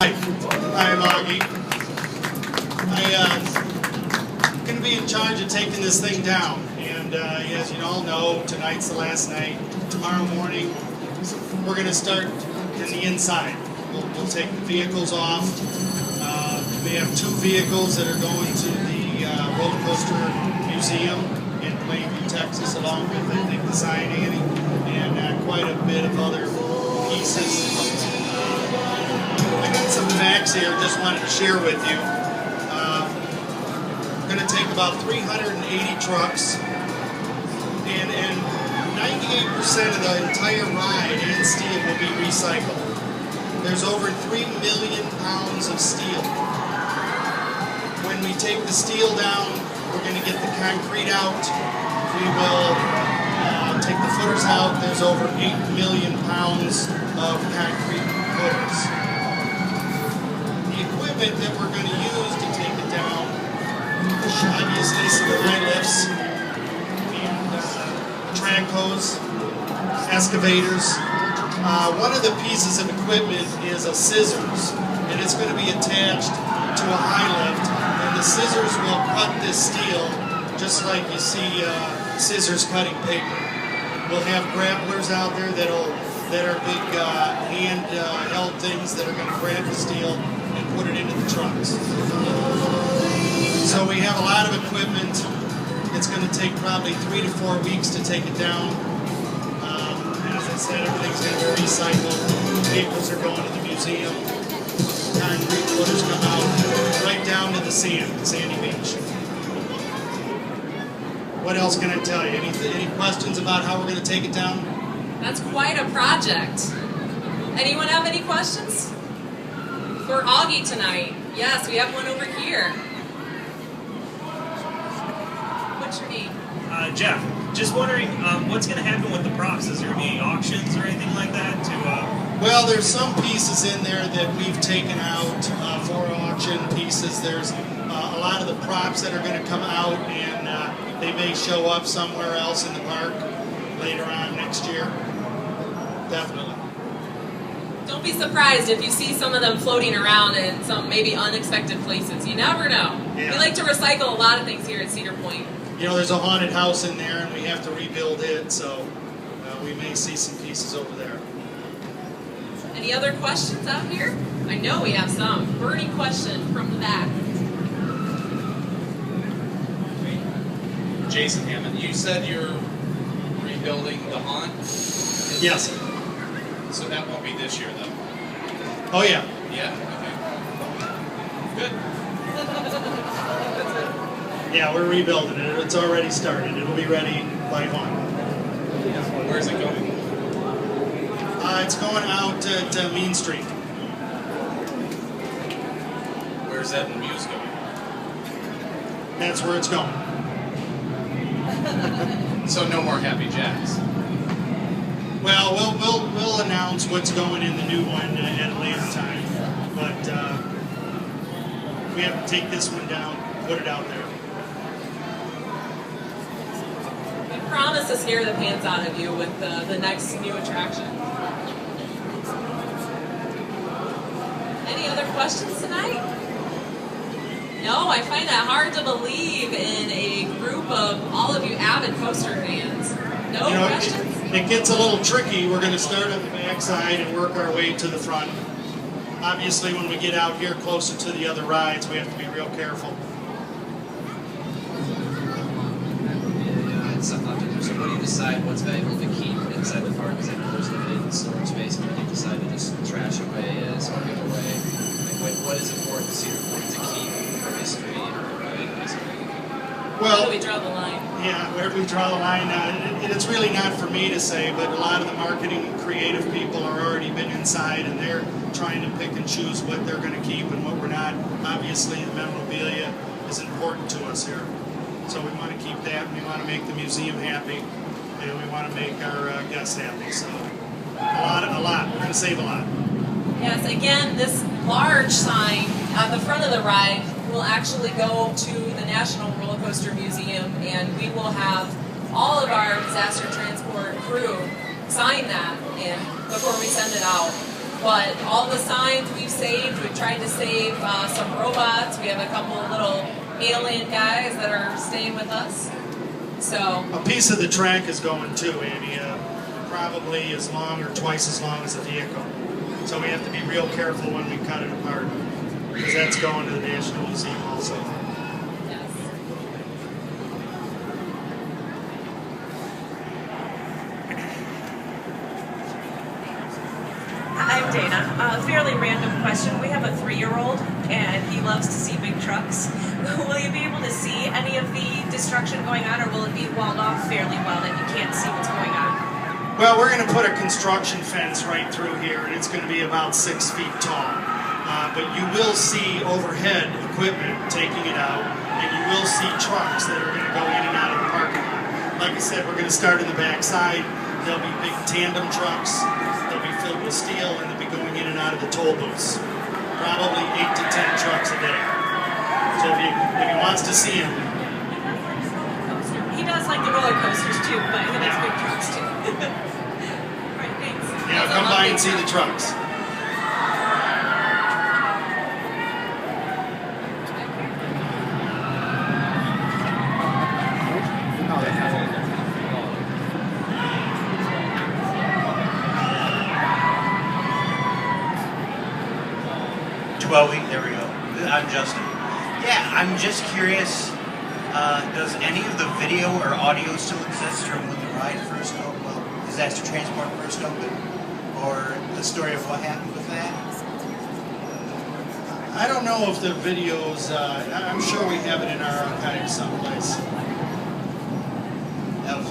Hi, Augie. I'm going to be in charge of taking this thing down. And as you all know, tonight's the last night. Tomorrow morning, we're going to start in the inside. We'll take the vehicles off. We have 2 vehicles that are going to the roller coaster museum in Plainview, Texas, along with, I think, the Zion Annie, and quite a bit of other pieces. I got some facts here just wanted to share with you. We're going to take about 380 trucks, and 98% of the entire ride and steel will be recycled. There's over 3 million pounds of steel. When we take the steel down, we're going to get the concrete out. We will take the footers out. There's over 8 million pounds of concrete footers. The equipment that we're going to use to take it down, obviously some high lifts and track hose, excavators. One of the pieces of equipment is a scissors, and it's going to be attached to a high lift, and the scissors will cut this steel just like you see scissors cutting paper. We'll have grapplers out there that are big hand-held things that are going to grab the steel and put it into the trucks. So we have a lot of equipment. It's going to take probably 3 to 4 weeks to take it down. As I said, everything's going to be recycled. Vehicles are going to the museum. Concrete footers come out right down to the sandy beach. What else can I tell you? Any questions about how we're going to take it down? That's quite a project. Anyone have any questions? For Augie tonight. Yes, we have one over here. What's your name? Jeff. Just wondering, what's going to happen with the props? Is there any auctions or anything like that? Well, there's some pieces in there that we've taken out for auction pieces. There's a lot of the props that are going to come out, and they may show up somewhere else in the park later on next year. Definitely. Don't be surprised if you see some of them floating around in some maybe unexpected places. You never know. Yeah. We like to recycle a lot of things here at Cedar Point. You know, there's a haunted house in there, and we have to rebuild it, so we may see some pieces over there. Any other questions out here? I know we have some. Burning question from the back. Jason Hammond, you said you're rebuilding the haunt? Yes. So that won't be this year, though? Oh, yeah. Yeah? Okay. Good. Yeah, we're rebuilding it. It's already started. It'll be ready by haunt. Where's it going? It's going out to Main Street. Where's Ed and Muse going? That's where it's going. So no more Happy Jacks? Well, we'll announce what's going in the new one at a later time. But we have to take this one down, put it out there. We promise to scare the pants out of you with the next new attraction. Any other questions tonight? No, I find that hard to believe in a group of all of you avid coaster fans. No questions? It gets a little tricky. We're going to start on the backside and work our way to the front. Obviously, when we get out here closer to the other rides, we have to be real careful. So what do you decide what's valuable to keep inside the park? Because I know there's limited storage space, but you decide to just trash away as or give away. Like what is important to Cedar Point to keep for history or history? Well, where do we draw the line? Yeah, where do we draw the line? It's really not for me to say, but a lot of the marketing and creative people are already been inside, and they're trying to pick and choose what they're going to keep and what we're not. Obviously, the memorabilia is important to us here. So we want to keep that, and we want to make the museum happy, and we want to make our guests happy. So a lot. We're going to save a lot. Yes, again, this large sign at the front of the ride will actually go to the National Roller Coaster Museum, and we will have all of our disaster transport crew sign that before we send it out. But all the signs we've saved, we've tried to save some robots. We have a couple of little alien guys that are staying with us. So a piece of the track is going too, Andy. Probably as long or twice as long as the vehicle. So we have to be real careful when we cut it apart, because that's going to the National Museum also. yes. I'm Dana. A fairly random question. We have a 3-year-old, and he loves to see big trucks. Will you be able to see any of the destruction going on, or will it be walled off fairly well that you can't see what's going on? Well, we're going to put a construction fence right through here, and it's going to be about 6 feet tall. But you will see overhead equipment taking it out, and you will see trucks that are going to go in and out of the parking lot. Like I said, we're going to start in the back side. There'll be big tandem trucks. They'll be filled with steel, and they'll be going in and out of the toll booths. Probably 8 to 10 trucks a day. So if he wants to see them. He does like the roller coasters too, but he likes big trucks too. Right, thanks. Yeah, come by and see the trucks. There we go. I'm Justin. Yeah, I'm just curious, does any of the video or audio still exist from when the ride first opened, well, disaster transport first opened, or the story of what happened with that? I don't know if the videos, I'm sure we have it in our archives someplace. I was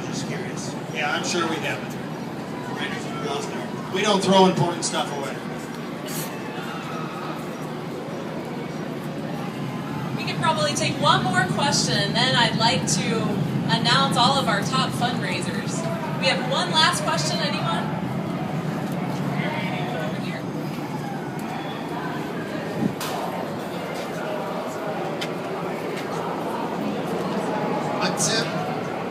just curious. Yeah, I'm sure we have it. We don't throw important stuff away. We could probably take one more question, and then I'd like to announce all of our top fundraisers. We have one last question, anyone? Over here. Tim,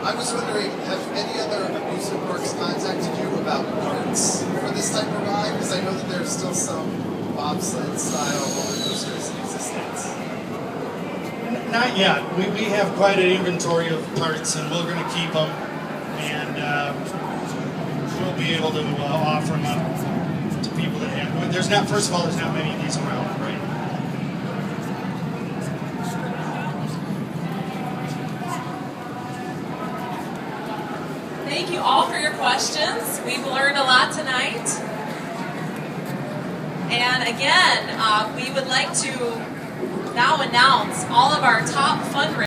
I was wondering, have any other amusement parks contacted you about parts for this type of ride? Because I know that there's still some bobsled style roller coasters in existence. Not yet. We have quite an inventory of parts, and we're going to keep them, and we'll be able to offer them up to people that have. There's not. First of all, there's not many of these around, right? Thank you all for your questions. We've learned a lot tonight. And again, we would like to now announce all of our top fundraisers.